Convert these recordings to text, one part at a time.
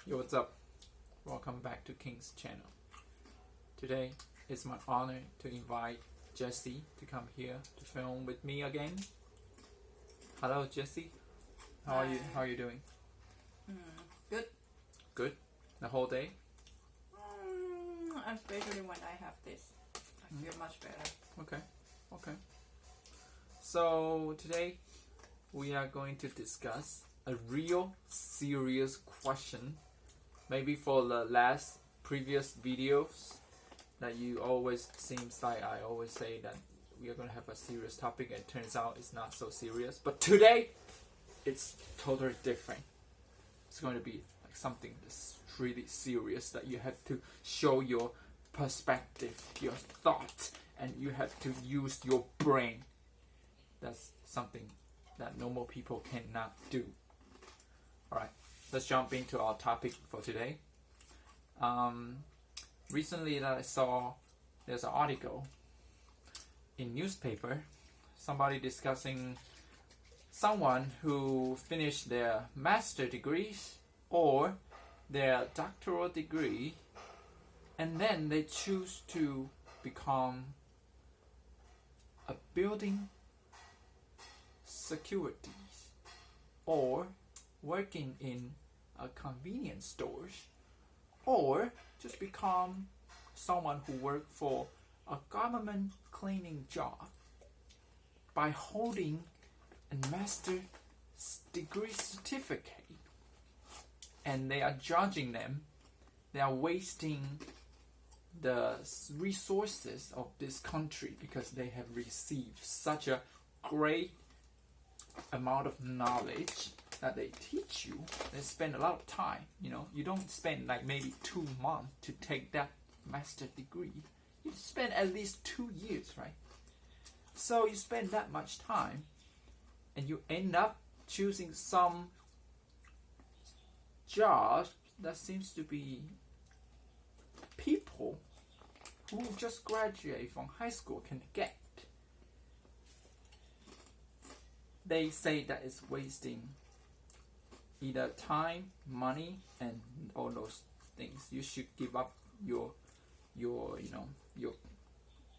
Yo, what's up? Welcome back to King's channel. Today, it's my honor to invite Jessie to come here to film with me again. Hello, Jessie. How are you? How are you doing? Good. Good. The whole day. Especially when I have this, I feel much better. Okay. So today, we are going to discuss a real serious question. Maybe for the previous videos that you always seems like I always say that we are going to have a serious topic, and it turns out it's not so serious. But today, it's totally different. It's going to be like something that's really serious that you have to show your perspective, your thought, and you have to use your brain. That's something that normal people cannot do. Alright, let's jump into our topic for today. Recently that I saw there's an article in newspaper, somebody discussing someone who finished their master degrees or their doctoral degree, and then they choose to become a building securities or working in a convenience stores, or just become someone who work for a government cleaning job by holding a master degree certificate. And they are judging them. They are wasting the resources of this country because they have received such a great amount of knowledge that they teach you. They spend a lot of time. You don't spend like maybe 2 months to take that master degree. You spend at least 2 years, right? So you spend that much time, and you end up choosing some job that seems to be people who just graduate from high school can get. They say that it's wasting either time, money, and all those things. You should give up your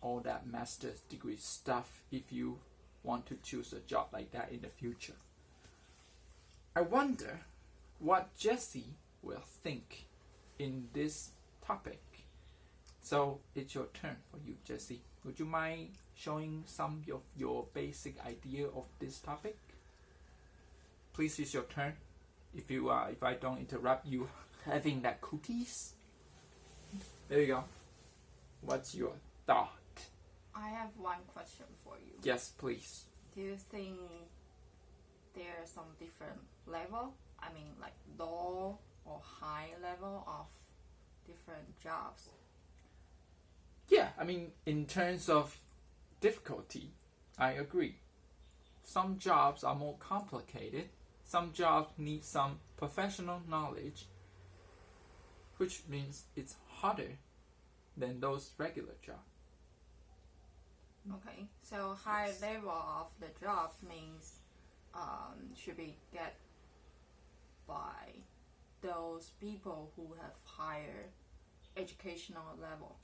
all that master's degree stuff if you want to choose a job like that in the future. I wonder what Jessie will think in this topic. So it's your turn for you, Jessie. Would you mind showing some of your basic idea of this topic? Please, it's your turn. If I don't interrupt you having that cookies. There you go. What's your thought? I have one question for you. Yes, please. Do you think there are some different level? I mean, like low or high level of different jobs? Yeah, I mean, in terms of difficulty, I agree. Some jobs are more complicated. Some jobs need some professional knowledge, which means it's harder than those regular jobs. Okay, so high level of the jobs means should be get by those people who have higher educational level.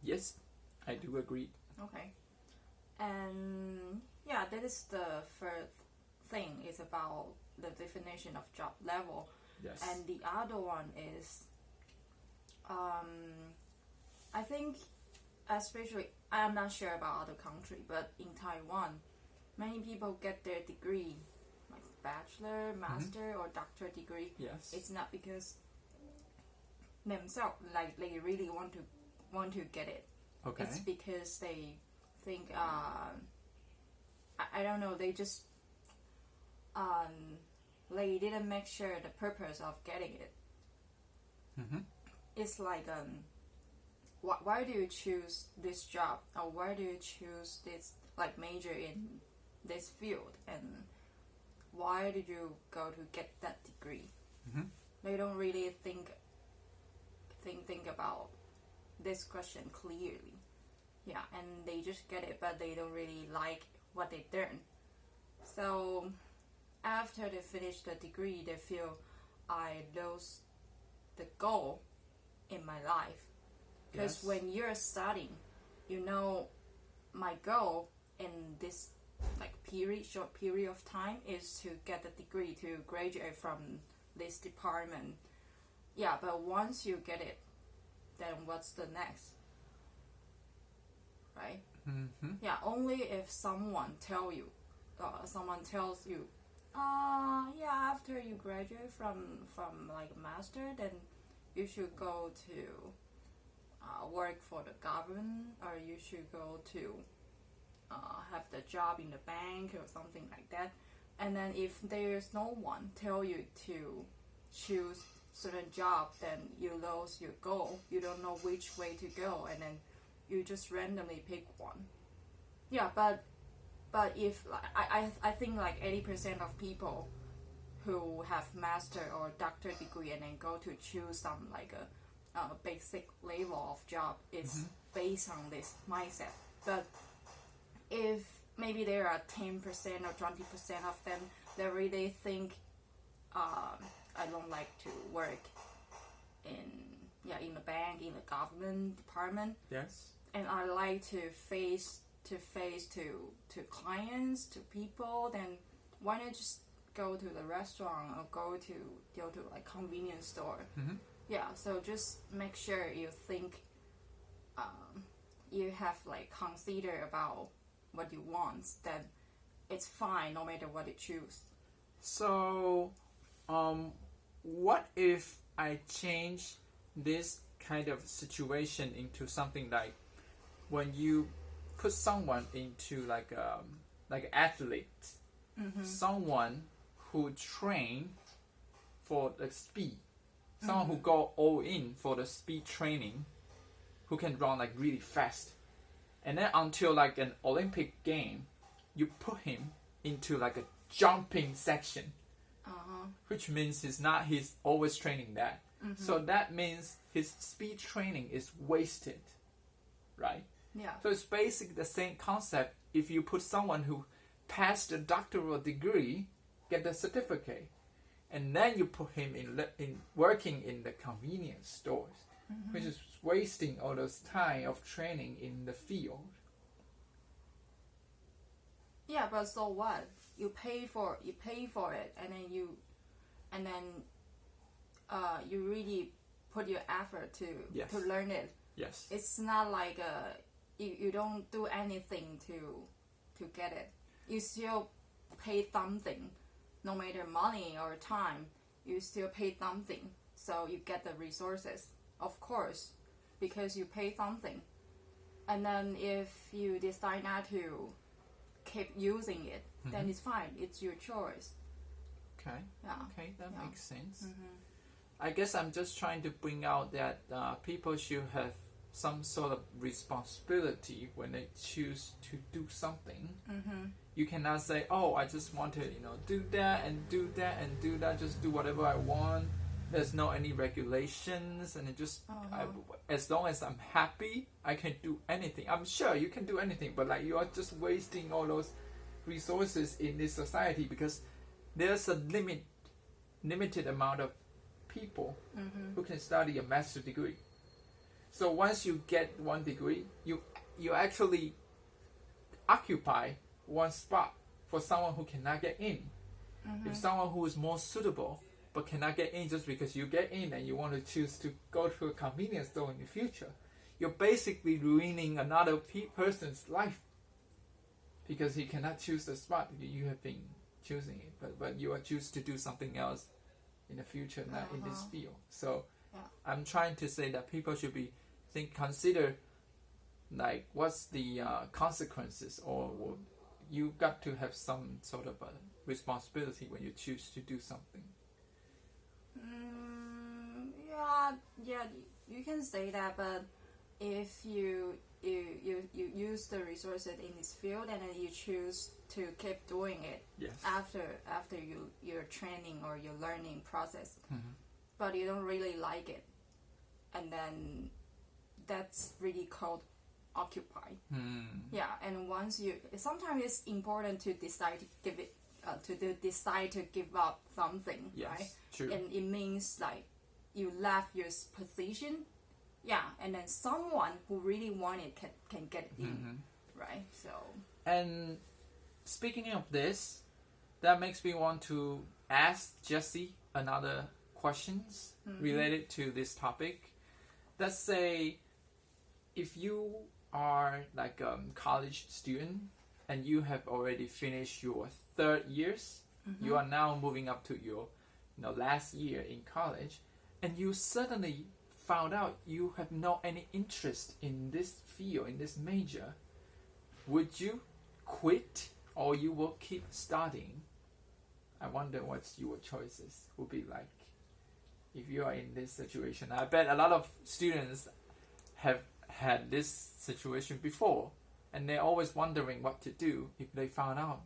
Yes, I do agree. Okay, and yeah, that is the first thing, is about the definition of job level. Yes. And the other one is I think, especially, I'm not sure about other country, but in Taiwan, many people get their degree, like bachelor, master, or doctor degree. Yes. It's not because themselves, like they really want to get it. Okay. It's because they think I don't know, they just they didn't make sure the purpose of getting it. Mm-hmm. It's like why do you choose this job, or why do you choose this like major in this field, and why did you go to get that degree? Mm-hmm. They don't really think about this question clearly. Yeah, and they just get it, but they don't really like what they learn. So after they finish the degree, they feel I lost the goal in my life. Because Yes. when you're studying, you know, my goal in this short period of time is to get a degree, to graduate from this department. Yeah, but once you get it, then what's the next? Right? Mm-hmm. Yeah, only if someone tells you, yeah, after you graduate from like a master, then you should go to work for the government, or you should go to have the job in the bank or something like that. And then if there's no one tell you to choose certain job, then you lose your goal. You don't know which way to go, and then you just randomly pick one. Yeah, but if I think like 80% of people who have master or doctor degree and then go to choose some like a basic level of job, it's based on this mindset. But if maybe there are 10% or 20% of them that really think I don't like to work in the bank, in the government department. Yes. And I like to face to clients, to people, then why not just go to the restaurant or go to like convenience store? Mm-hmm. Yeah, so just make sure you think you have like consider about what you want, then it's fine no matter what you choose. So, what if I change this kind of situation into something like when you put someone into like an athlete, someone who train for the speed, someone who go all in for the speed training, who can run like really fast, and then until like an Olympic game, you put him into like a jumping section, which means he's always training that. So that means his speed training is wasted, right? Yeah. So it's basically the same concept. If you put someone who passed a doctoral degree, get the certificate, and then you put him in working in the convenience stores, which is wasting all those time of training in the field. Yeah, but so what? You pay for it, and then you really put your effort to learn it. Yes. It's not like you don't do anything to get it. You still pay something, no matter money or time. You still pay something, so you get the resources, of course, because you pay something. And then if you decide not to keep using it, then it's fine. It's your choice. Okay. Yeah. Okay, that Yeah. makes sense. I guess I'm just trying to bring out that people should have some sort of responsibility when they choose to do something. You cannot say, "Oh, I just want to, do that and do that and do that. Just do whatever I want. There's no any regulations, and it just as long as I'm happy, I can do anything." I'm sure you can do anything, but like you are just wasting all those resources in this society because there's a limited amount of people who can study a master's degree. So once you get one degree, you actually occupy one spot for someone who cannot get in. If someone who is more suitable but cannot get in just because you get in and you want to choose to go to a convenience store in the future, you're basically ruining another person's life because he cannot choose the spot. You have been choosing it, but you are choose to do something else in the future, not in this field. So I'm trying to say that people should consider like what's the consequences, or you got to have some sort of a responsibility when you choose to do something. Yeah, you can say that, but if you use the resources in this field and then you choose to keep doing it after your training or your learning process, but you don't really like it, and then that's really called occupy. Yeah, and sometimes it's important to decide to give it decide to give up something, right? True. And it means like you left your position, yeah, and then someone who really want it can get it in, right? So. And speaking of this, that makes me want to ask Jessie another questions related to this topic. Let's say if you are like a college student and you have already finished your 3rd years, you are now moving up to your last year in college, and you suddenly found out you have no any interest in this field, in this major, would you quit or you will keep studying? I wonder what your choices would be like if you are in this situation. I bet a lot of students have had this situation before, and they're always wondering what to do if they found out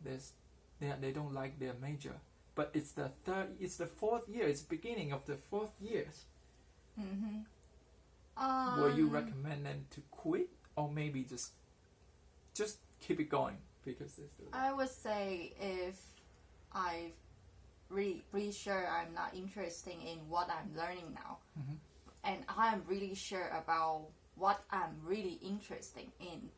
they don't like their major. But it's the 4th year. It's the beginning of the 4th year. Will you recommend them to quit, or maybe just keep it going because I would say if I really sure I'm not interested in what I'm learning now, and I'm really sure about what I'm really interested in,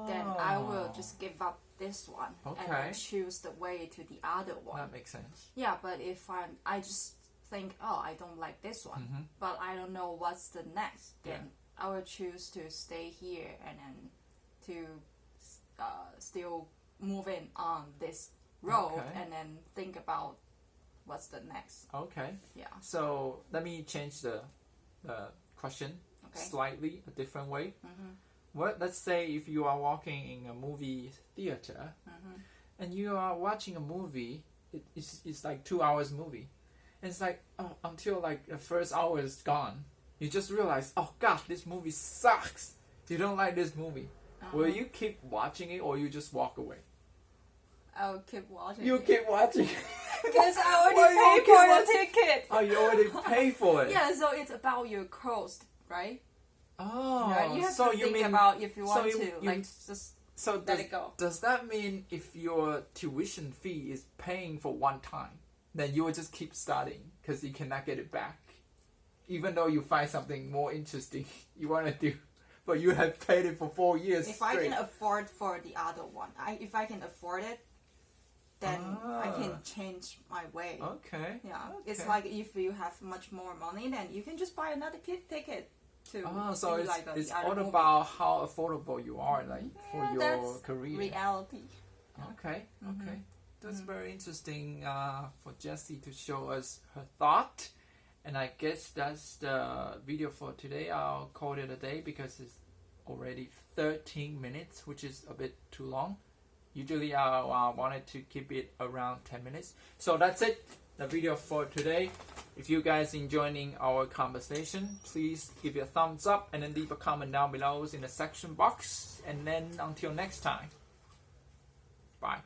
then I will just give up this one and then choose the way to the other one. That makes sense. Yeah, but if I just think, I don't like this one, but I don't know what's the next, then I will choose to stay here and then to still moving on this road and then think about what's the next. Okay. Yeah. So let me change the question slightly a different way. Let's say if you are walking in a movie theater and you are watching a movie, it's like 2 hours movie. And it's like until like the first hour is gone, you just realize, oh God, this movie sucks. You don't like this movie. Will you keep watching it or you just walk away? I'll keep watching. You keep watching. Because I already paid for the ticket. Oh, you already pay for it. Yeah, so it's about your cost, right? Oh, right? You have so to you think mean about if you want you just so let it go. Does that mean if your tuition fee is paying for one time, then you will just keep studying because you cannot get it back, even though you find something more interesting you want to do, but you have paid it for 4 years If straight. I can afford for the other one, if I can afford it, then I can change my way. Okay. Yeah, Okay. it's like if you have much more money, then you can just buy another ticket to. So see it's, like it's the other all movie. about how affordable you are, like for your that's career. reality. Okay. That's very interesting for Jessie to show us her thought. And I guess that's the video for today. I'll call it a day because it's already 13 minutes, which is a bit too long. Usually I wanted to keep it around 10 minutes. So that's it, the video for today. If you guys enjoying our conversation, please give it a thumbs up and then leave a comment down below in the section box. And then until next time, bye.